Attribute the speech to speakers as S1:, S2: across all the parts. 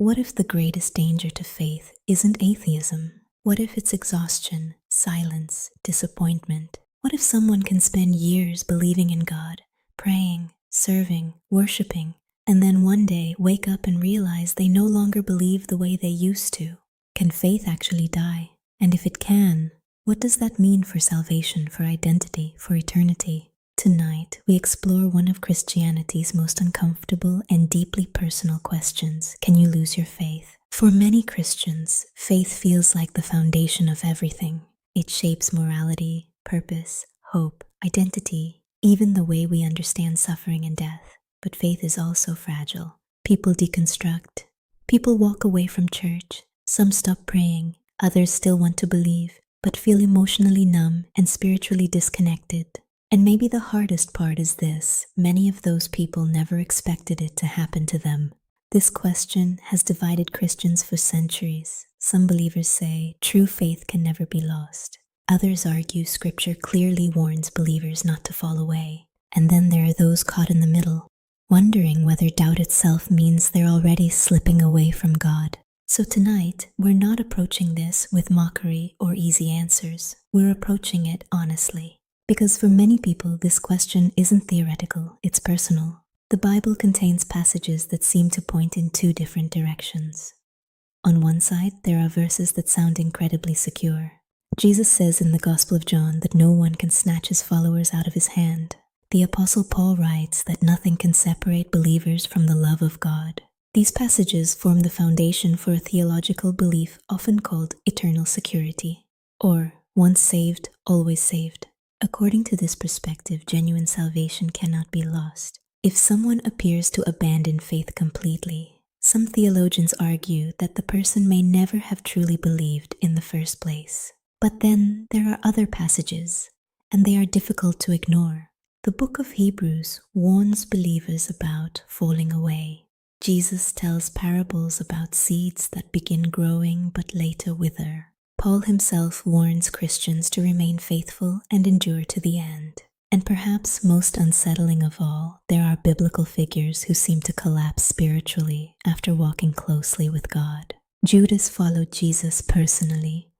S1: What if the greatest danger to faith isn't atheism? What if it's exhaustion, silence, disappointment? What if someone can spend years believing in God, praying, serving, worshiping, and then one day wake up and realize they no longer believe the way they used to? Can faith actually die? And if it can, what does that mean for salvation, for identity, for eternity? Tonight, we explore one of Christianity's most uncomfortable and deeply personal questions. Can you lose your faith? For many Christians, faith feels like the foundation of everything. It shapes morality, purpose, hope, identity, even the way we understand suffering and death. But faith is also fragile. People deconstruct. People walk away from church. Some stop praying. Others still want to believe, but feel emotionally numb and spiritually disconnected. And maybe the hardest part is this: many of those people never expected it to happen to them. This question has divided Christians for centuries. Some believers say true faith can never be lost. Others argue Scripture clearly warns believers not to fall away. And then there are those caught in the middle, wondering whether doubt itself means they're already slipping away from God. So tonight, we're not approaching this with mockery or easy answers. We're approaching it honestly. Because for many people, this question isn't theoretical, it's personal. The Bible contains passages that seem to point in two different directions. On one side, there are verses that sound incredibly secure. Jesus says in the Gospel of John that no one can snatch his followers out of his hand. The Apostle Paul writes that nothing can separate believers from the love of God. These passages form the foundation for a theological belief often called eternal security, or once saved, always saved. According to this perspective, genuine salvation cannot be lost. If someone appears to abandon faith completely, some theologians argue that the person may never have truly believed in the first place. But then there are other passages, and they are difficult to ignore. The book of Hebrews warns believers about falling away. Jesus tells parables about seeds that begin growing but later wither. Paul himself warns Christians to remain faithful and endure to the end. And perhaps most unsettling of all, there are biblical figures who seem to collapse spiritually after walking closely with God. Judas followed Jesus personally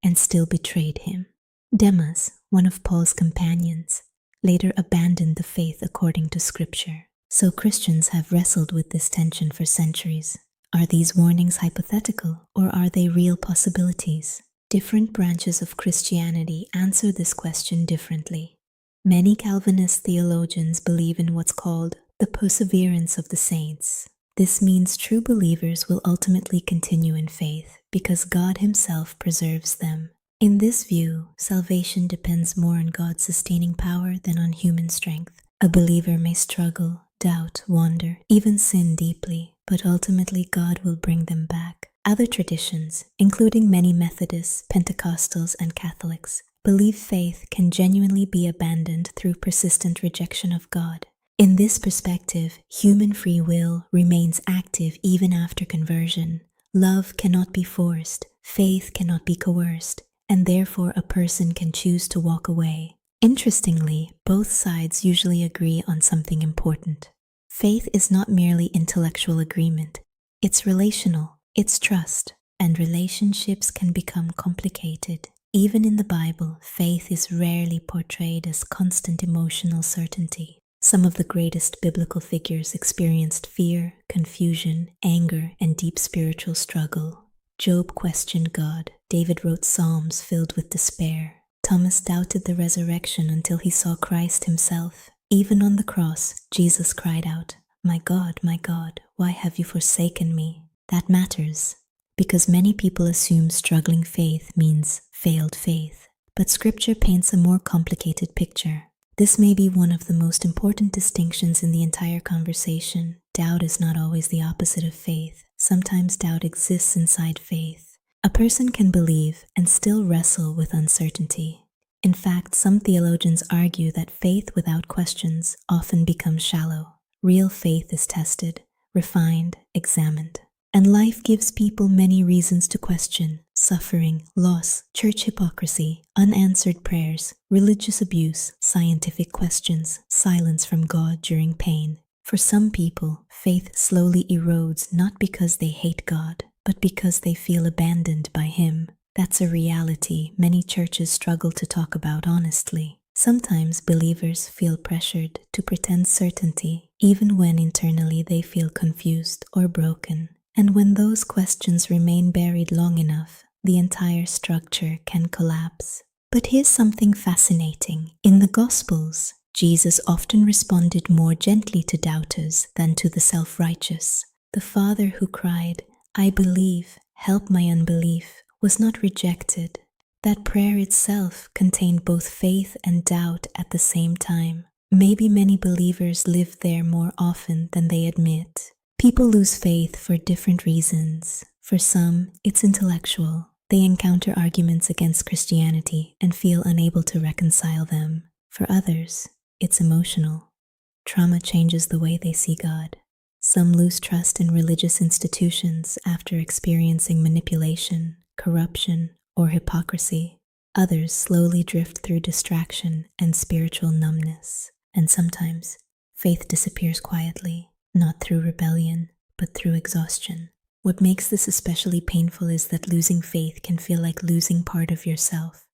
S1: and still betrayed him. Demas, one of Paul's companions, later abandoned the faith according to Scripture. So Christians have wrestled with this tension for centuries. Are these warnings hypothetical, or are they real possibilities? Different branches of Christianity answer this question differently. Many Calvinist theologians believe in what's called the perseverance of the saints. This means true believers will ultimately continue in faith because God Himself preserves them. In this view, salvation depends more on God's sustaining power than on human strength. A believer may struggle, doubt, wander, even sin deeply, but ultimately God will bring them back. Other traditions, including many Methodists, Pentecostals, and Catholics, believe faith can genuinely be abandoned through persistent rejection of God. In this perspective, human free will remains active even after conversion. Love cannot be forced, faith cannot be coerced, and therefore a person can choose to walk away. Interestingly, both sides usually agree on something important. Faith is not merely intellectual agreement, it's relational. It's trust, and relationships can become complicated. Even in the Bible, faith is rarely portrayed as constant emotional certainty. Some of the greatest biblical figures experienced fear, confusion, anger, and deep spiritual struggle. Job questioned God. David wrote psalms filled with despair. Thomas doubted the resurrection until he saw Christ himself. Even on the cross, Jesus cried out, my God, why have you forsaken me?" That matters, because many people assume struggling faith means failed faith. But Scripture paints a more complicated picture. This may be one of the most important distinctions in the entire conversation. Doubt is not always the opposite of faith. Sometimes doubt exists inside faith. A person can believe and still wrestle with uncertainty. In fact, some theologians argue that faith without questions often becomes shallow. Real faith is tested, refined, examined. And life gives people many reasons to question: suffering, loss, church hypocrisy, unanswered prayers, religious abuse, scientific questions, silence from God during pain. For some people, faith slowly erodes not because they hate God, but because they feel abandoned by Him. That's a reality many churches struggle to talk about honestly. Sometimes believers feel pressured to pretend certainty, even when internally they feel confused or broken. And when those questions remain buried long enough, the entire structure can collapse. But here's something fascinating. In the Gospels, Jesus often responded more gently to doubters than to the self-righteous. The Father who cried, "I believe, help my unbelief," was not rejected. That prayer itself contained both faith and doubt at the same time. Maybe many believers live there more often than they admit. People lose faith for different reasons. For some, it's intellectual. They encounter arguments against Christianity and feel unable to reconcile them. For others, it's emotional. Trauma changes the way they see God. Some lose trust in religious institutions after experiencing manipulation, corruption, or hypocrisy. Others slowly drift through distraction and spiritual numbness. And sometimes, faith disappears quietly, not through rebellion, but through exhaustion. What makes this especially painful is that losing faith can feel like losing part of yourself.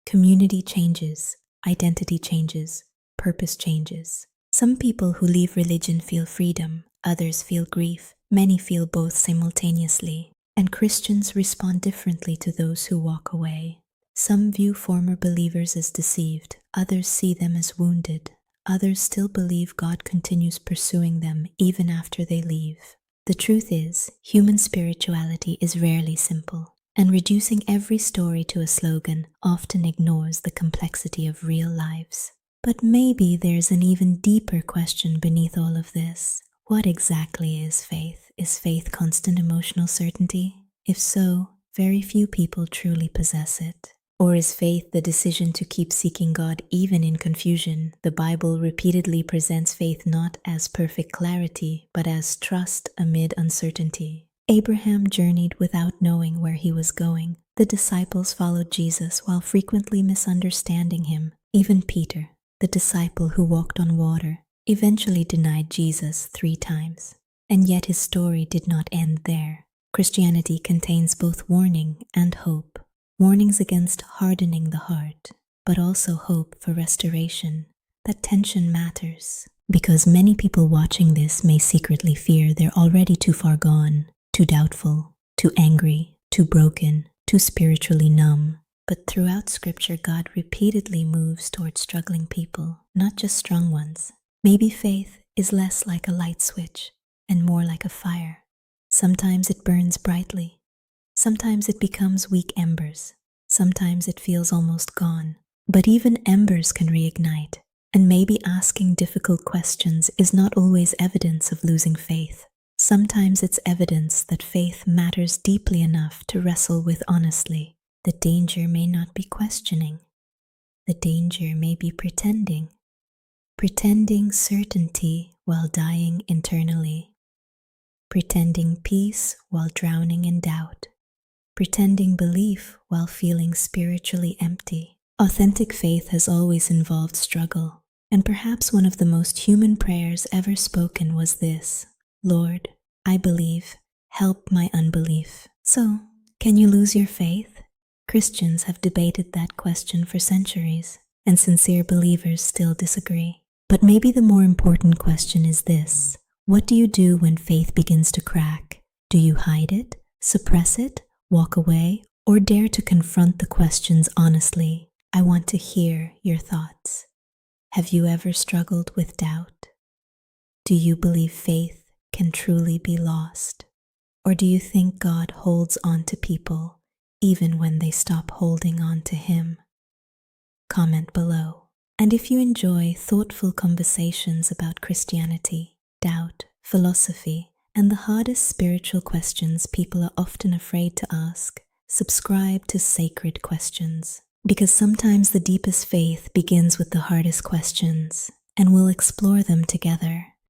S1: Community changes, identity changes, purpose changes. Some people who leave religion feel freedom, others feel grief, many feel both simultaneously. And Christians respond differently to those who walk away. Some view former believers as deceived, others see them as wounded, others still believe God continues pursuing them even after they leave. The truth is, human spirituality is rarely simple, and reducing every story to a slogan often ignores the complexity of real lives. But maybe there's an even deeper question beneath all of this. What exactly is faith? Is faith constant emotional certainty? If so, very few people truly possess it. Or is faith the decision to keep seeking God even in confusion? The Bible repeatedly presents faith not as perfect clarity, but as trust amid uncertainty. Abraham journeyed without knowing where he was going. The disciples followed Jesus while frequently misunderstanding him. Even Peter, the disciple who walked on water, eventually denied Jesus 3 times. And yet his story did not end there. Christianity contains both warning and hope. Warnings against hardening the heart, but also hope for restoration. That tension matters, because many people watching this may secretly fear they're already too far gone, too doubtful, too angry, too broken, too spiritually numb. But throughout Scripture, God repeatedly moves towards struggling people, not just strong ones. Maybe faith is less like a light switch and more like a fire. Sometimes it burns brightly. Sometimes it becomes weak embers. Sometimes it feels almost gone. But even embers can reignite. And maybe asking difficult questions is not always evidence of losing faith. Sometimes it's evidence that faith matters deeply enough to wrestle with honestly. The danger may not be questioning. The danger may be pretending. Pretending certainty while dying internally. Pretending peace while drowning in doubt. Pretending belief while feeling spiritually empty. Authentic faith has always involved struggle, and perhaps one of the most human prayers ever spoken was this: Lord, I believe, help my unbelief. So, can you lose your faith? Christians have debated that question for centuries, and sincere believers still disagree. But maybe the more important question is this: what do you do when faith begins to crack? Do you hide it, suppress it, walk away, or dare to confront the questions honestly? I want to hear your thoughts. Have you ever struggled with doubt? Do you believe faith can truly be lost? Or do you think God holds on to people even when they stop holding on to Him? Comment below. And if you enjoy thoughtful conversations about Christianity, doubt, philosophy, and the hardest spiritual questions people are often afraid to ask, subscribe to Sacred Questions. Because sometimes the deepest faith begins with the hardest questions, and we'll explore them together.